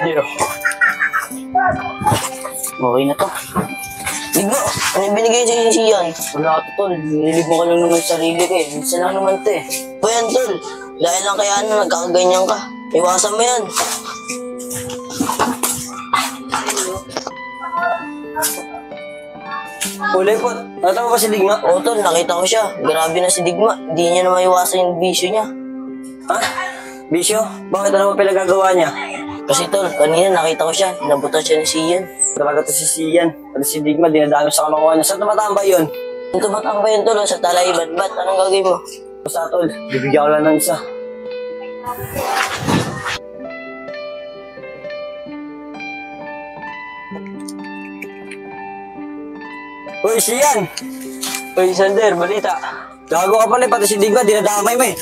Dio. Okay na to. Digma, ano yung binigay sa'yo si Ian? Wala to, tol. Nililig mo ka lang naman sa sarili ko eh. Minsan lang naman to eh. O yan, tol. Dahil lang kaya nagkakaganyan ka. Iwasan mo yan. Kulay po, natama ba si Digma? Oo, tol. Nakita ko siya. Grabe na si Digma. Hindi niya na maiwasan yung bisyo niya. Ha? Bisyo? Bakit ano ba pinagagawa niya? Kasi tol, kanina nakita ko siya. Nabutan siya ni si Ian. Talaga to si Sian. At si Digma, dinadami sa kalokohan niya. Saan tumatambay yun? Yung tumatang ba yun, tol? Sa talay, bat-bat. Anong gagawin mo? Basta tol, bibigyan ko lang ng isa. Uy, Sian! Uy, Sander, balita. Gago ka pala, pati si Digma, dinadamay mo eh.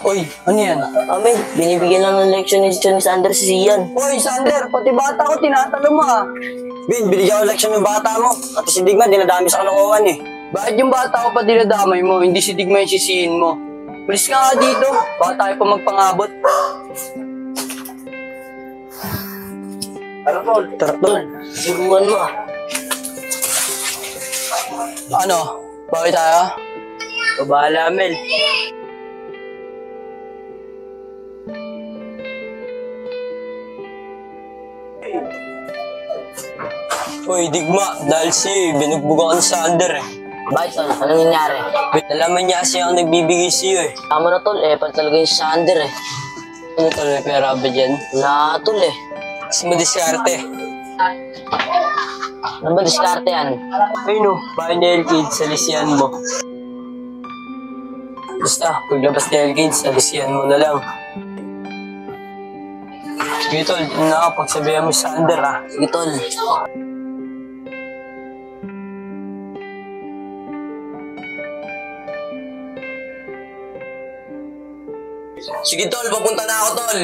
Uy, ano yan? Amin, binibigyan lang ng leksyon ni Sander si Ian. Uy, Sander, pati bata ko, tinatalo mo ah. Bin, binigyan ko leksyon ng bata mo. Pati si Digma, dinadami sa kalokohan eh. Bakit yung bata ko pa dinadamay mo, hindi si Digma yung sisihin mo? Malis ka nga dito, baka tayo pa magpangabot. Tara, tol. Tara, tol. Suruan mo ah. Ano? Bakit tayo? Bahala, Mel. Uy, Digma, dahil sa'yo, binugbuga ka ni Sander eh. Bakit tol? Anong nangyari? Nalaman niya kasi ako nagbibigay sa'yo eh. Tama na tol, pan talaga yung Sander eh. Ano tol, may pera ba dyan? Wala tol eh. Kasi madiskarte. Ano ba diskarte yan? Ay no, bahay ni Elkid, salisihan mo. Basta, paglabas ni Elkid, salisihan mo na lang. Sige tol, nakapagsabihan mo sa Sander ah. Sige tol. Sige tol, papunta na ako tol.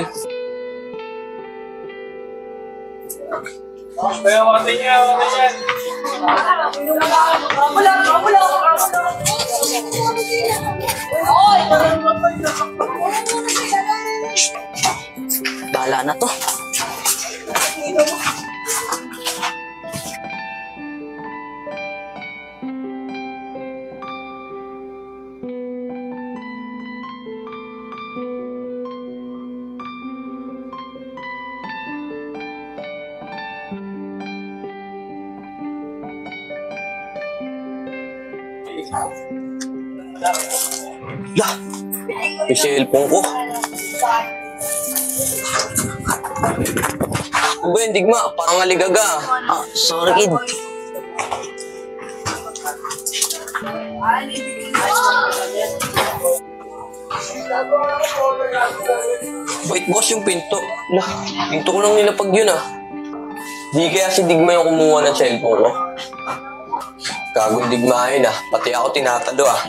Bahala na to. Lah! Yung cellphone ko. Ano ba yun, Digma? Parang aligaga. Ah, sorry kid. Wait, boss, yung pinto. Lah, pinto ko lang nilapag yun ah. Di kaya si Digma yung kumuha ng cellphone ko? Gagawin Digma yun ah. Pati ako tinatalo ah.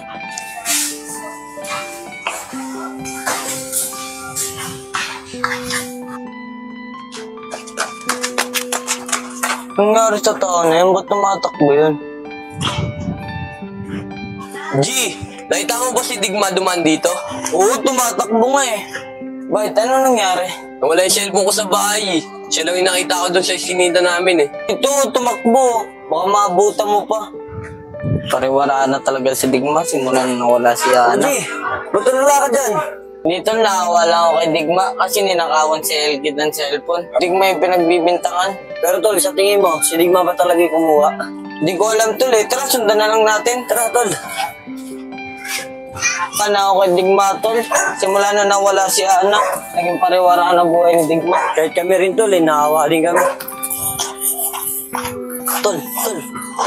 Anong nangyari sa tao na yun? Ba't tumatakbo yun? G! Nakita mo ba si Digma duman dito? Oo, tumatakbo nga eh. Bakit? Anong nangyari? Nawala yung cellphone ko sa bahay eh. Siya lang yung nakita ko doon sa isinita namin eh. Ito, tumakbo. Baka maabutan mo pa. Pariwara na talaga si Digma. Simulan na wala si Ana. G, ba't wala ka dyan? Dito nakawala ako kay Digma kasi ninakawan si Elkid ng cellphone. Digma yung pinagbibintangan. Pero tol, sa tingin mo, si Digma ba talaga yung kumuha? Hindi ko alam tol eh. Tara, sundan na lang natin. Tara, tol. Kana ako kay Digma tol. Simula na nawala si Ana. Naging pariwara na buhay ni Digma. Kahit kami rin tol, naawa din kami. Tol,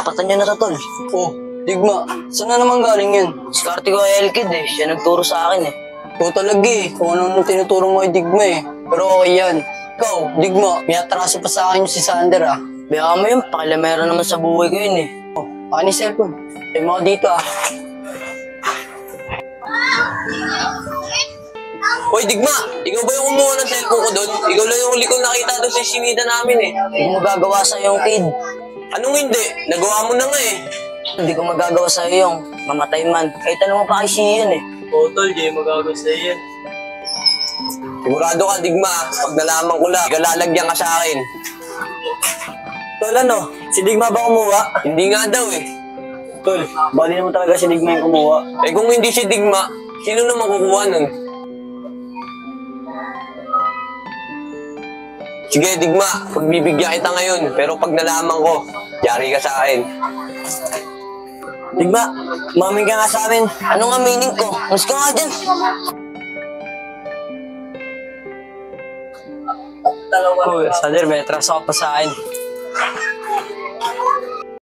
patan niyo na to tol. Oh, Digma, saan na naman galing yun? Diskarte ko kay Elkid eh. Siya nagturo sa akin eh. Ikaw talaga eh, kung ano tinuturo mo kay Digma eh. Pero okay yan. Ikaw, Digma, may atraso pa sa akin yung si Sander ah. Baka mo yun, pakilamera naman sa buhay ko yun eh. Oh, ani cellphone. Eh mga dito ah. Hoy, Digma! Ikaw ba yung kumuha ng cellphone ko doon? Ikaw lang yung huli kong nakita doon sa isinita namin eh. Hindi ko magagawa sa yung kid. Anong hindi? Nagawa mo na nga eh. Hindi ko magagawa sa yung mamatay man. Kahit ano mo pa kay Sian eh. Oo, tol, di magagawa sa'yo yan. Sigurado ka, Digma, pag nalaman ko lang, ikalalagyan ka sa akin. Tol, ano? Si Digma ba kumuha? Hindi nga daw eh. Tol, bali naman talaga si Digma yung kumuha. Eh kung hindi si Digma, sino na makukuha nun? Sige, Digma, pagbibigyan kita ngayon, pero pag nalaman ko, yari ka sa akin. Digma, umamin ka nga sa amin. Ano nga meaning ko? Mas ka nga dyan. Uy, Sander, may atraso ka pa sa akin.